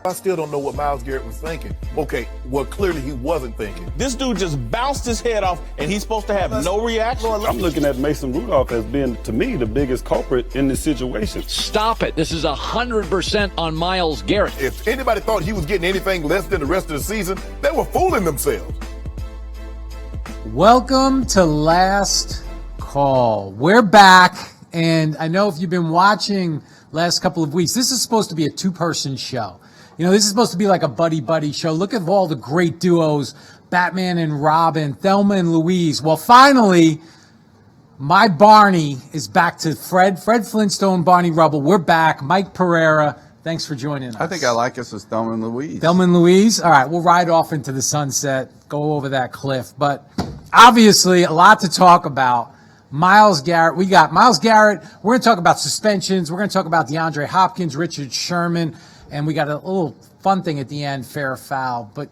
I still don't know what Myles Garrett was thinking. Okay, well, clearly he wasn't thinking. This dude just bounced his head off, and he's supposed to have no reaction? I'm looking at Mason Rudolph as being, to me, the biggest culprit in this situation. Stop it. This is 100% on Myles Garrett. If anybody thought he was getting anything less than the rest of the season, they were fooling themselves. Welcome to Last Call. We're back, and I know if you've been watching last couple of weeks, this is supposed to be a two-person show. You know, this is supposed to be like a buddy-buddy show. Look at all the great duos, Batman and Robin, Thelma and Louise. Well, finally, my Barney is back to Fred Flintstone, Barney Rubble. We're back. Mike Pereira, thanks for joining us. I think I like us as Thelma and Louise. Thelma and Louise? All right, we'll ride off into the sunset, go over that cliff. But obviously, a lot to talk about. Myles Garrett. We got Myles Garrett. We're going to talk about suspensions. We're going to talk about DeAndre Hopkins, Richard Sherman. And we got a little fun thing at the end, fair or foul. But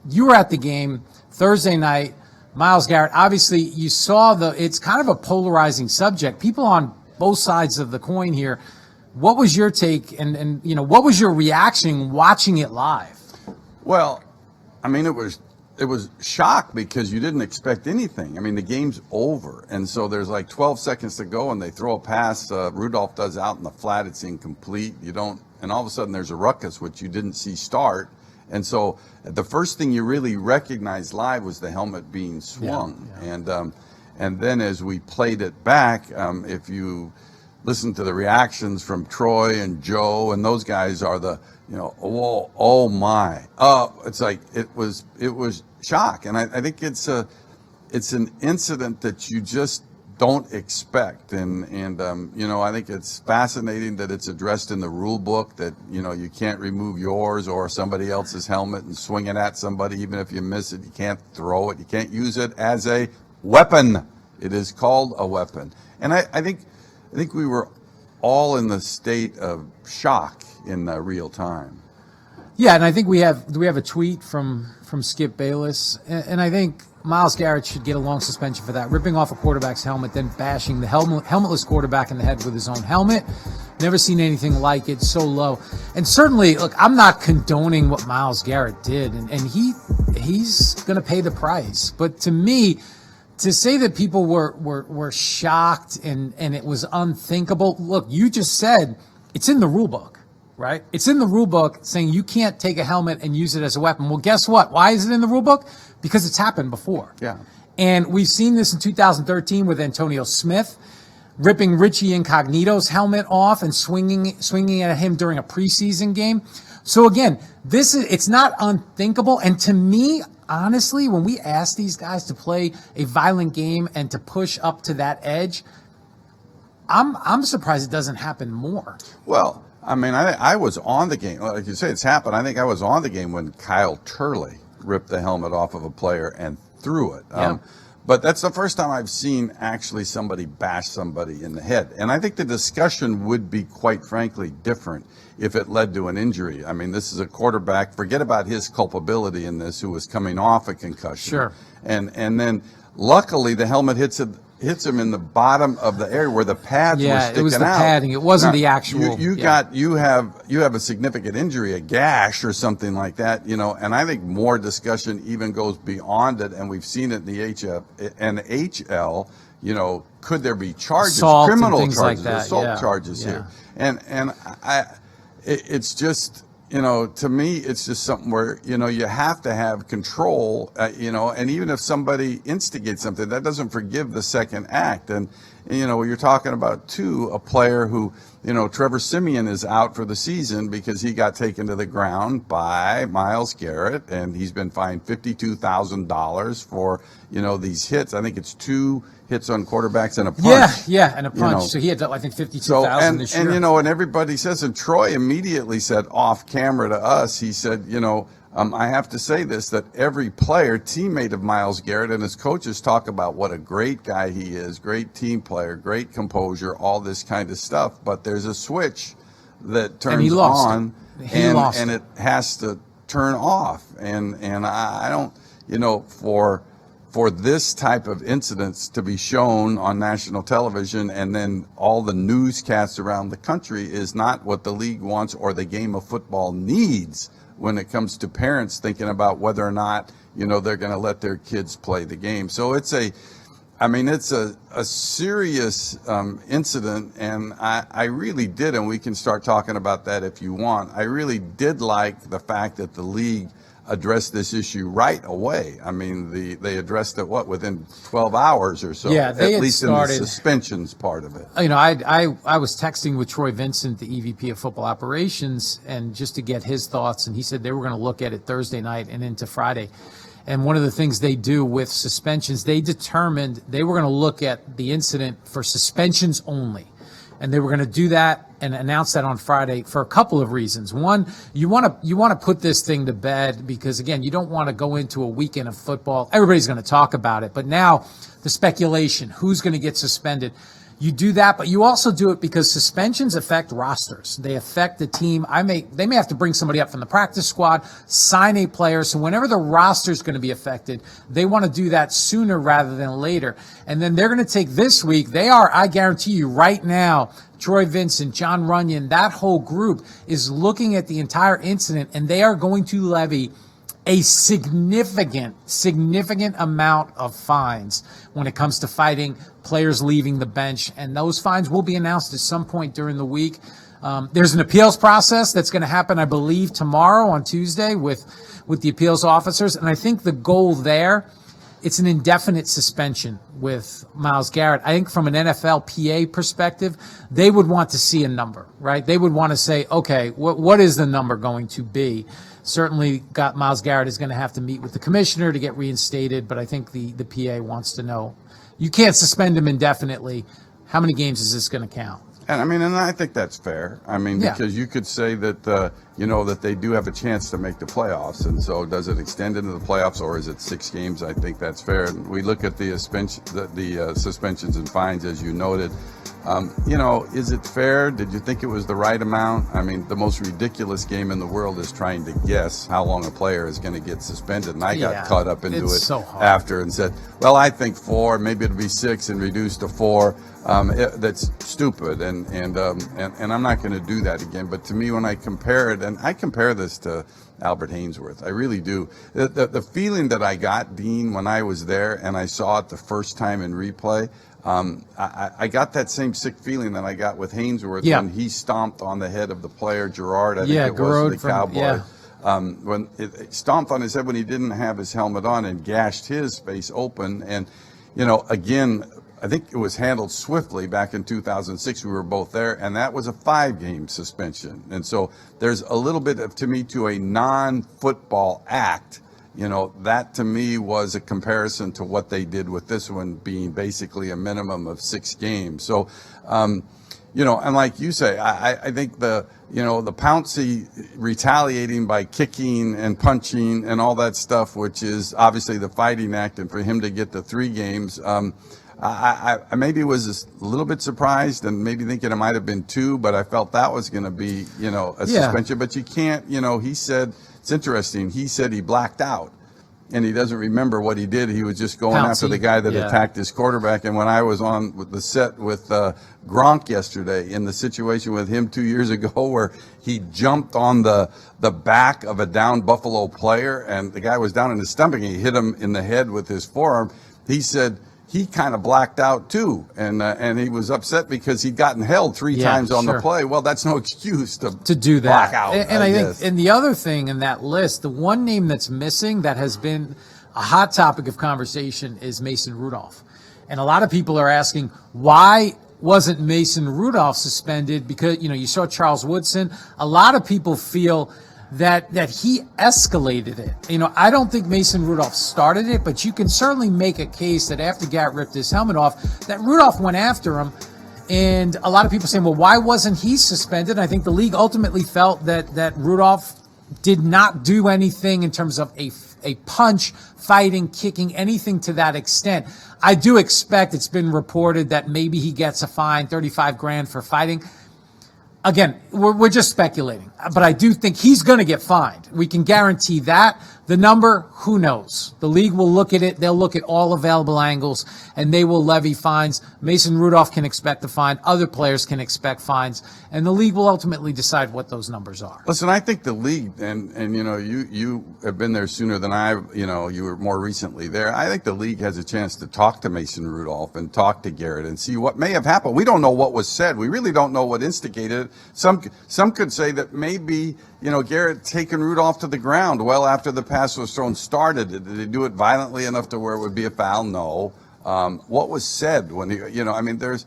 you were at the game Thursday night. Myles Garrett, obviously you saw it's kind of a polarizing subject. People on both sides of the coin here. What was your take and you know, what was your reaction watching it live? Well, I mean, it was shock because you didn't expect anything. I mean, the game's over. And so there's like 12 seconds to go and they throw a pass. Rudolph does out in the flat. It's incomplete. And all of a sudden there's a ruckus, which you didn't see start. And so the first thing you really recognized live was the helmet being swung. Yeah. And then as we played it back, if you listen to the reactions from Troy and Joe, and those guys are oh my. It's like it was shock. And I think it's an incident that you just don't expect. And I think it's fascinating that it's addressed in the rule book that, you can't remove yours or somebody else's helmet and swing it at somebody. Even if you miss it, you can't throw it. You can't use it as a weapon. It is called a weapon. And I think we were all in the state of shock in real time. Yeah, and I think we have a tweet from Skip Bayless, and I think Myles Garrett should get a long suspension for that, ripping off a quarterback's helmet, then bashing the helmetless quarterback in the head with his own helmet. Never seen anything like it, so low. And certainly, look, I'm not condoning what Myles Garrett did, and he's going to pay the price. But to me, to say that people were shocked and it was unthinkable, look, you just said it's in the rule book. Right? It's in the rule book saying you can't take a helmet and use it as a weapon. Well, guess what? Why is it in the rule book? Because it's happened before. Yeah. And we've seen this in 2013 with Antonio Smith ripping Richie Incognito's helmet off and swinging at him during a preseason game. So again, it's not unthinkable. And to me, honestly, when we ask these guys to play a violent game and to push up to that edge, I'm surprised it doesn't happen more. Well, I mean, I was on the game. Like you say, it's happened. I think I was on the game when Kyle Turley ripped the helmet off of a player and threw it. Yeah. But that's the first time I've seen actually somebody bash somebody in the head. And I think the discussion would be, quite frankly, different if it led to an injury. I mean, this is a quarterback. Forget about his culpability in this, who was coming off a concussion. Sure. And then luckily the helmet hits him in the bottom of the area where the pads were sticking out. Yeah, it was the padding. It wasn't the actual. You have a significant injury, a gash or something like that, and I think more discussion even goes beyond it, and we've seen it in the HL, could there be charges, assault criminal and things charges, like that. assault charges here? And it's just, to me, it's just something where, you have to have control, and even if somebody instigates something, that doesn't forgive the second act. And you're talking about, too, a player who, Trevor Siemian is out for the season because he got taken to the ground by Myles Garrett, and he's been fined $52,000 for, these hits. I think it's 2 hits on quarterbacks and a punch. Yeah, and a punch. So he had, I think, $52,000 this year. And everybody says, and Troy immediately said off camera to us, he said, I have to say this, that every player, teammate of Myles Garrett, and his coaches talk about what a great guy he is, great team player, great composure, all this kind of stuff. But there's a switch that turns on, and it has to turn off. And I don't, for this type of incidents to be shown on national television and then all the newscasts around the country is not what the league wants or the game of football needs when it comes to parents thinking about whether or not, they're going to let their kids play the game. So it's a serious incident, and I really did, and we can start talking about that if you want. I really did like the fact that the league addressed this issue right away. I mean, they addressed it within 12 hours or so. Yeah, they at least started, in the suspensions part of it. I was texting with Troy Vincent, the EVP of football operations, and just to get his thoughts, and he said they were going to look at it Thursday night and into Friday. And one of the things they do with suspensions, they determined they were going to look at the incident for suspensions only. And they were going to do that and announce that on Friday for a couple of reasons. One, you want to put this thing to bed because, again, you don't want to go into a weekend of football. Everybody's going to talk about it. But now the speculation, who's going to get suspended? You do that, but you also do it because suspensions affect rosters. They affect the team. They may have to bring somebody up from the practice squad, sign a player. So whenever the roster is going to be affected, they want to do that sooner rather than later. And then they're going to take this week. I guarantee you right now, Troy Vincent, John Runyon, that whole group is looking at the entire incident, and they are going to levy a significant amount of fines when it comes to fighting, players leaving the bench, and those fines will be announced at some point during the week. There's an appeals process that's going to happen, I believe, tomorrow on Tuesday with the appeals officers, and I think the goal there, it's an indefinite suspension with Myles Garrett. I think from an NFLPA perspective, they would want to see a number, right? They would want to say, okay, what is the number going to be? Certainly, Myles Garrett is going to have to meet with the commissioner to get reinstated, but I think the PA wants to know. You can't suspend him indefinitely. How many games is this going to count? And I think that's fair. Because you could say that, that they do have a chance to make the playoffs. And so does it extend into the playoffs or is it 6 games? I think that's fair. And we look at the suspensions and fines, as you noted. Is it fair? Did you think it was the right amount? The most ridiculous game in the world is trying to guess how long a player is going to get suspended. And I got caught up into it after and said, well, I think 4, maybe it'll be 6 and reduced to 4. That's stupid, and I'm not going to do that again. But to me, when I compare it, and I compare this to Albert Haynesworth, I really do. The feeling that I got, Dean, when I was there and I saw it the first time in replay, I got that same sick feeling that I got with Haynesworth when he stomped on the head of the player, Gerard, I think it was, the Cowboy. When it stomped on his head when he didn't have his helmet on and gashed his face open. And, again, I think it was handled swiftly back in 2006. We were both there, and that was a 5-game suspension. And so there's a little bit of, to me, to a non-football act. That to me was a comparison to what they did with this one being basically a minimum of 6 games. So, and like you say, I think the Pouncey retaliating by kicking and punching and all that stuff, which is obviously the fighting act, and for him to get the 3 games, I maybe was a little bit surprised and maybe thinking it might have been 2, but I felt that was going to be, a suspension. But you can't, he said, it's interesting, he said he blacked out and he doesn't remember what he did. He was just going after the guy that attacked his quarterback. And when I was on with the set with Gronk yesterday in the situation with him 2 years ago where he jumped on the back of a down Buffalo player and the guy was down in his stomach and he hit him in the head with his forearm, he said he kind of blacked out too, and he was upset because he'd gotten held 3 times on the play. Well, that's no excuse to do that. Black out. And I think, and the other thing in that list, the one name that's missing that has been a hot topic of conversation is Mason Rudolph, and a lot of people are asking why wasn't Mason Rudolph suspended? Because you saw Charles Woodson. A lot of people feel that he escalated it. I don't think Mason Rudolph started it, but you can certainly make a case that after Garrett ripped his helmet off, that Rudolph went after him. And a lot of people saying, well, why wasn't he suspended? And I think the league ultimately felt that Rudolph did not do anything in terms of a punch, fighting, kicking, anything to that extent. I do expect, it's been reported that maybe he gets a fine, $35,000 for fighting. Again, we're just speculating, but I do think he's going to get fined. We can guarantee that. The number, who knows? The league will look at it. They'll look at all available angles, and they will levy fines. Mason Rudolph can expect a fine. Other players can expect fines, and the league will ultimately decide what those numbers are. Listen, I think the league, and you know, you have been there sooner than you were more recently there. I think the league has a chance to talk to Mason Rudolph and talk to Garrett and see what may have happened. We don't know what was said. We really don't know what instigated it. Some could say that maybe, Garrett taking Rudolph to the ground well after the pass was thrown started. Did they do it violently enough to where it would be a foul? No. What was said when there's,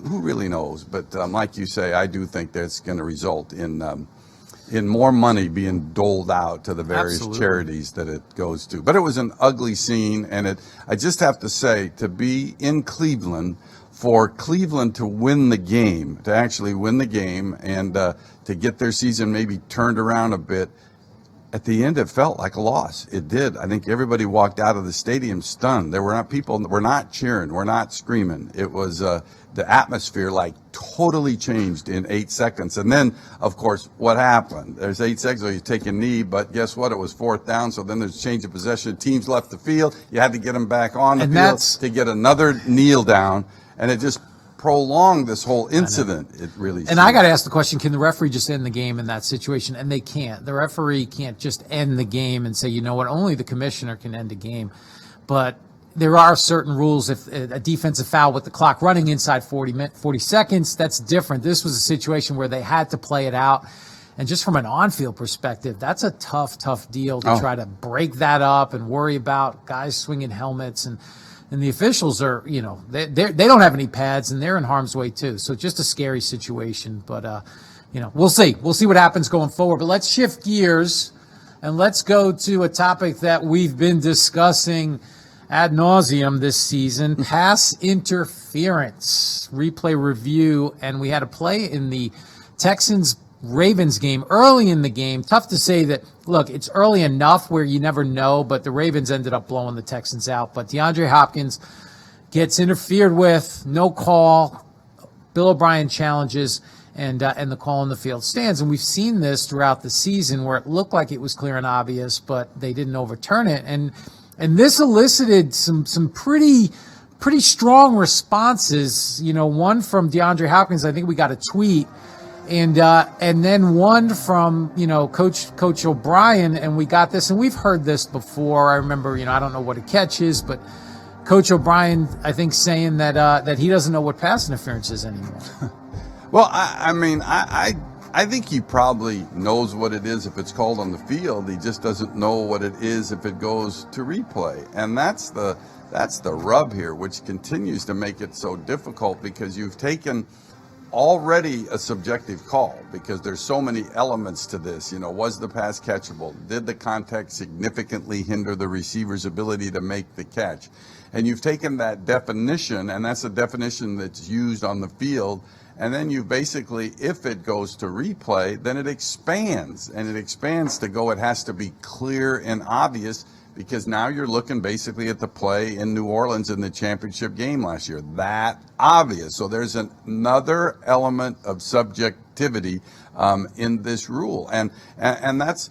who really knows? But like you say, I do think that's going to result in more money being doled out to the various charities that it goes to. But it was an ugly scene, and I just have to say, to be in Cleveland, for Cleveland to win the game, to actually win the game, and to get their season maybe turned around a bit, at the end, it felt like a loss. It did. I think everybody walked out of the stadium stunned. There were not people, we're not cheering, we're not screaming. It was the atmosphere totally changed in 8 seconds. And then, of course, what happened? There's 8 seconds where you take a knee, but guess what? It was 4th down, so then there's change of possession. Teams left the field. You had to get them back on the field to get another kneel down, and it just prolonged this whole incident. It really and I got to ask the question, can the referee just end the game in that situation? And they can't. The referee can't just end the game and say, you know what, only the commissioner can end a game. But there are certain rules. If a defensive foul with the clock running inside 40 seconds, that's different. This was a situation where they had to play it out. And just from an on-field perspective, that's a tough deal to try to break that up and worry about guys swinging helmets. And the officials are, they don't have any pads, and they're in harm's way too. So just a scary situation. But, we'll see. We'll see what happens going forward. But let's shift gears, and let's go to a topic that we've been discussing ad nauseum this season, pass interference, replay review. And we had a play in the Texans-Ravens game early in the game. Tough to say that, look, it's early enough where you never know, but the Ravens ended up blowing the Texans out. But DeAndre Hopkins gets interfered with, no call. Bill O'Brien challenges, and the call on the field stands. And we've seen this throughout the season where it looked like it was clear and obvious, but they didn't overturn it. And this elicited some pretty strong responses. One from DeAndre Hopkins. I think we got a tweet. And then one from, Coach O'Brien, and we got this, and we've heard this before. I remember, I don't know what a catch is, but Coach O'Brien, I think, saying that he doesn't know what pass interference is anymore. Well, I think he probably knows what it is if it's called on the field. He just doesn't know what it is if it goes to replay. And that's the rub here, which continues to make it so difficult, because you've taken already a subjective call, because there's so many elements to this. Was the pass catchable? Did the contact significantly hinder the receiver's ability to make the catch? And you've taken that definition, and that's a definition that's used on the field, and then you basically, if it goes to replay, then it expands, and it expands to go, it has to be clear and obvious, because now you're looking basically at the play in New Orleans in the championship game last year. That obvious. So there's another element of subjectivity in this rule. And that's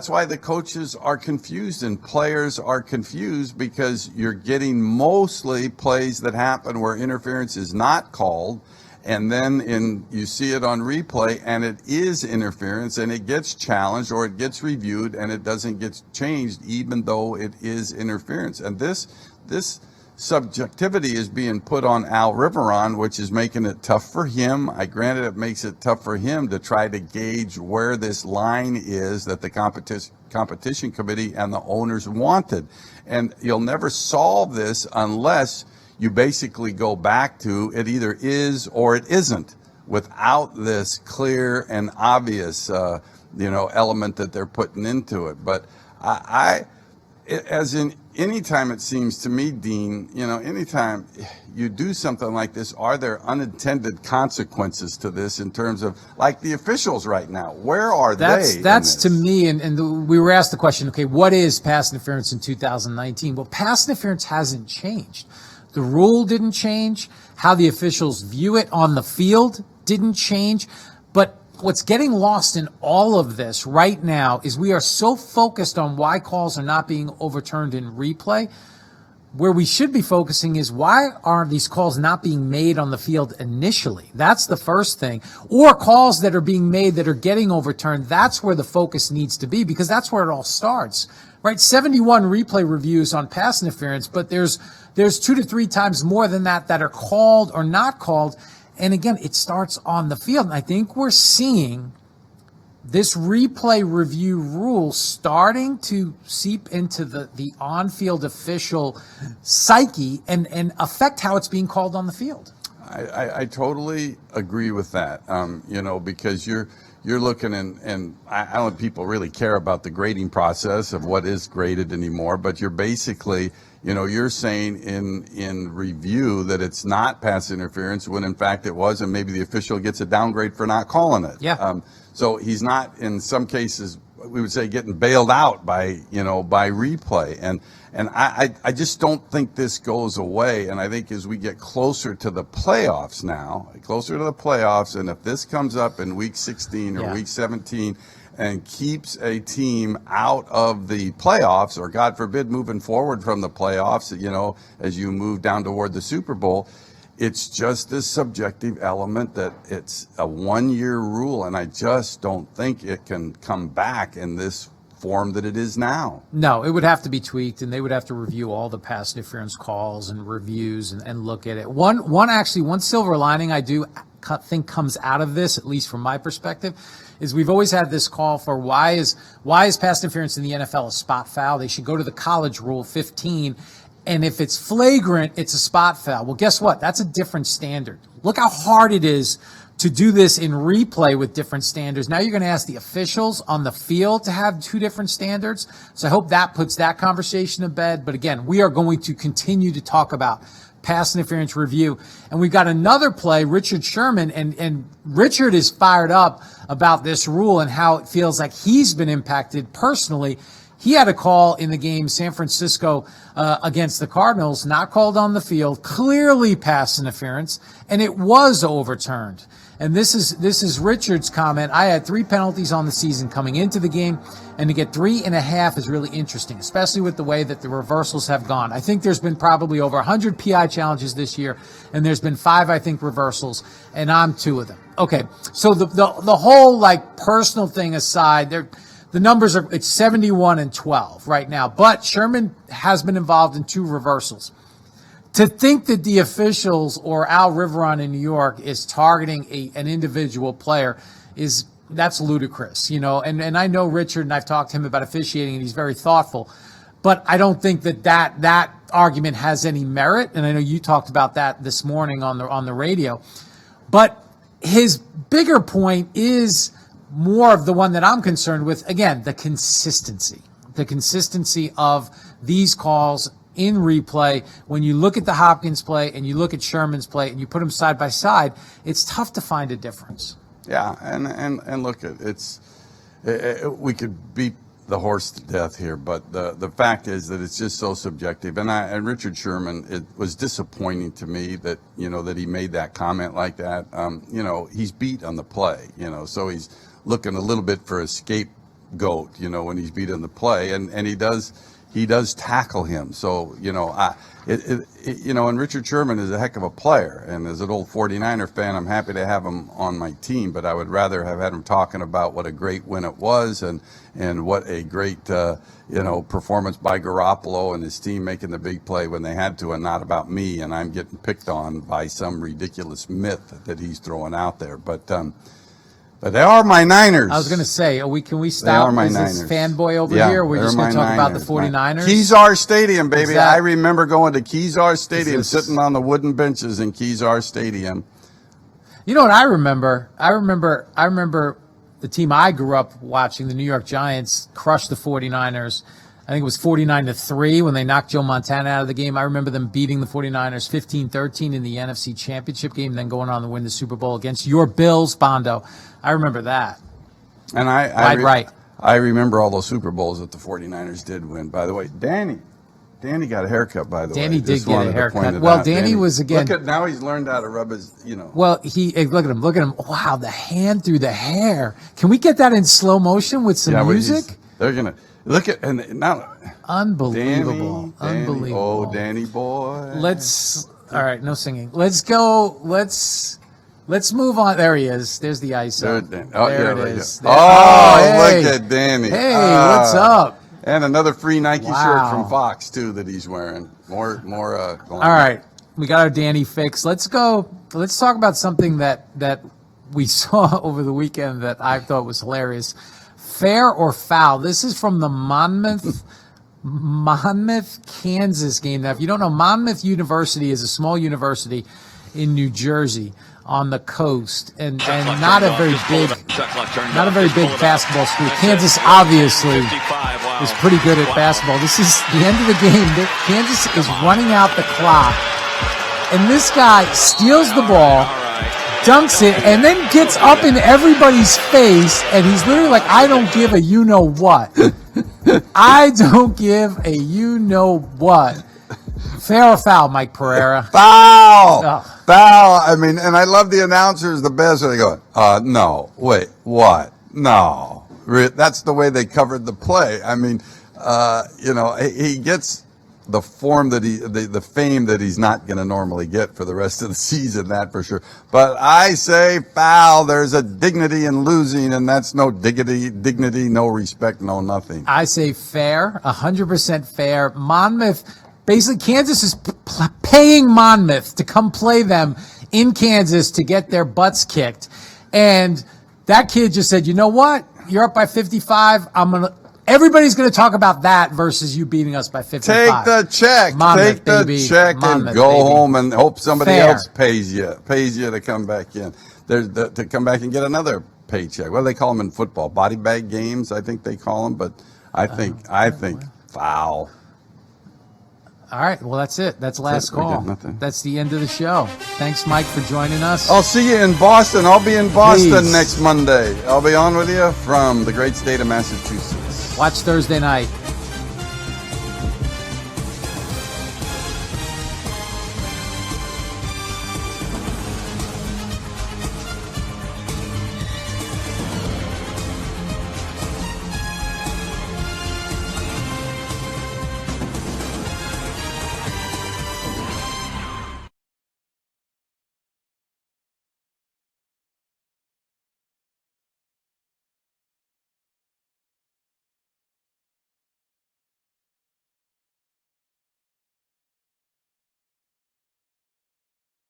why the coaches are confused and players are confused, because you're getting mostly plays that happen where interference is not called. And then you see it on replay, and it is interference, and it gets challenged or it gets reviewed, and it doesn't get changed, even though it is interference. And this subjectivity is being put on Al Riveron, which is making it tough for him. Granted, it makes it tough for him to try to gauge where this line is that the competition committee and the owners wanted. And you'll never solve this unless you basically go back to it either is or it isn't, without this clear and obvious, element that they're putting into it. But as in any time, it seems to me, Dean, anytime you do something like this, are there unintended consequences to this in terms of, like, the officials right now? Where are they? That's to me, and we were asked the question, okay, what is pass interference in 2019? Well, pass interference hasn't changed. The rule didn't change. How the officials view it on the field didn't change. But what's getting lost in all of this right now is we are so focused on why calls are not being overturned in replay. Where we should be focusing is why are these calls not being made on the field initially? That's the first thing. Or calls that are being made that are getting overturned. That's where the focus needs to be, because that's where it all starts, right? 71 replay reviews on pass interference, but there's 2 to 3 times more than that are called or not called. And again, it starts on the field. And I think we're seeing this replay review rule starting to seep into the on-field official psyche and affect how it's being called on the field. I totally agree with that. Because you're looking and I don't think people really care about the grading process of what is graded anymore, but you're basically, you're saying in review that it's not pass interference when in fact it was, and maybe the official gets a downgrade for not calling it. Yeah. So he's not, in some cases, we would say, getting bailed out by replay. And I just don't think this goes away. And I think as we get closer to the playoffs now, and if this comes up in week 16 or week 17 and keeps a team out of the playoffs, or God forbid, moving forward from the playoffs, as you move down toward the Super Bowl, it's just this subjective element that it's a one-year rule, and I just don't think it can come back in this form that it is now. No, it would have to be tweaked, and they would have to review all the pass interference calls and reviews and look at it. One silver lining I do think comes out of this, at least from my perspective, is we've always had this call for why is pass interference in the NFL a spot foul? They should go to the college rule 15. And if it's flagrant, it's a spot foul. Well, guess what? That's a different standard. Look how hard it is to do this in replay with different standards. Now you're going to ask the officials on the field to have 2 different standards. So I hope that puts that conversation to bed. But again, we are going to continue to talk about pass interference review. And we've got another play, Richard Sherman, and Richard is fired up about this rule and how it feels like he's been impacted personally. He had a call in the game, San Francisco against the Cardinals, not called on the field, clearly pass interference, and it was overturned. And this is Richard's comment. I had 3 penalties on the season coming into the game, and to get 3.5 is really interesting, especially with the way that the reversals have gone. I think there's been probably over 100 PI challenges this year, and there's been 5, I think, reversals, and I'm 2 of them. Okay, so the whole personal thing aside, the numbers it's 71 and 12 right now, but Sherman has been involved in 2 reversals. To think that the officials or Al Riveron in New York is targeting an individual player that's ludicrous, and I know Richard, and I've talked to him about officiating, and he's very thoughtful, but I don't think that argument has any merit, and I know you talked about that this morning on the radio. But his bigger point is more of the one that I'm concerned with. Again, the consistency of these calls in replay. When you look at the Hopkins play and you look at Sherman's play and you put them side by side, it's tough to find a difference. Yeah, and look, we could beat the horse to death here, but the fact is that it's just so subjective. And Richard Sherman, it was disappointing to me that that he made that comment like that. He's beat on the play, so he's looking a little bit for a scapegoat, when he's beat on the play, and he does tackle him. So, and Richard Sherman is a heck of a player, and as an old 49er fan, I'm happy to have him on my team, but I would rather have had him talking about what a great win it was and what a great, performance by Garoppolo and his team making the big play when they had to, and not about me, and I'm getting picked on by some ridiculous myth that he's throwing out there. But they are my Niners. I was going to say, can we stop? They are my Is Niners. This fanboy over here? We're just going to talk about the 49ers? Kezar Stadium, baby. Exactly. I remember going to Kezar Stadium, sitting on the wooden benches in Kezar Stadium. You know what I remember? I remember the team I grew up watching, the New York Giants, crushed the 49ers. I think it was 49-3 when they knocked Joe Montana out of the game. I remember them beating the 49ers 15-13 in the NFC Championship game, and then going on to win the Super Bowl against your Bills, Bondo. I remember that. And I remember all those Super Bowls that the 49ers did win. By the way, Danny Danny got a haircut, by the way. Danny did Just get a wanted to point haircut. it Well, out. Danny was, again- Look at now he's learned how to rub his, Well, hey, look at him. Look at him. Wow, the hand through the hair. Can we get that in slow motion with some but music? They're gonna look at and now. Unbelievable. Danny, Unbelievable. oh, Danny boy. All right, no singing. Let's go. Let's move on. There he is. There's the ISO. There There right it is. here. There- Oh, hey. look at Danny. Hey, what's up? And another free Nike shirt Wow. from Fox too that he's wearing. More. All right, we got our Danny fix. Let's go. Let's talk about something that we saw over the weekend that I thought was hilarious. Fair or foul? This is from the Monmouth, Kansas game. Now, if you don't know, Monmouth University is a small university in New Jersey on the coast, and not a very big basketball school. Kansas obviously is pretty good at basketball. This is the end of the game. Kansas is running out the clock, and this guy steals the ball, dunks it, and then gets up in everybody's face, and he's literally like, I don't give a you-know-what. I don't give a you-know-what. Fair or foul, Mike Pereira? Foul! Oh. Foul! I mean, and I love the announcers the best. They go, no, wait, what? No. That's the way they covered the play. I mean, he gets the form that the fame that he's not going to normally get for the rest of the season, that for sure. But I say foul. There's a dignity in losing, and that's no dignity, no respect, no nothing. I say fair, 100% fair. Monmouth, basically Kansas is paying Monmouth to come play them in Kansas to get their butts kicked. And that kid just said, you know what? You're up by 55. Everybody's going to talk about that versus you beating us by 55. Take the check. Monmouth, Take the baby. check Monmouth, and go baby. home and hope somebody Fair. else pays you to come back in. To come back and get another paycheck. What do they call them in football? Body bag games, I think they call them. But I think foul. All right. Well, that's it. That's last We got call. nothing. That's the end of the show. Thanks, Mike, for joining us. I'll see you in Boston. I'll be in Boston Please. next Monday. I'll be on with you from the great state of Massachusetts. Watch Thursday night.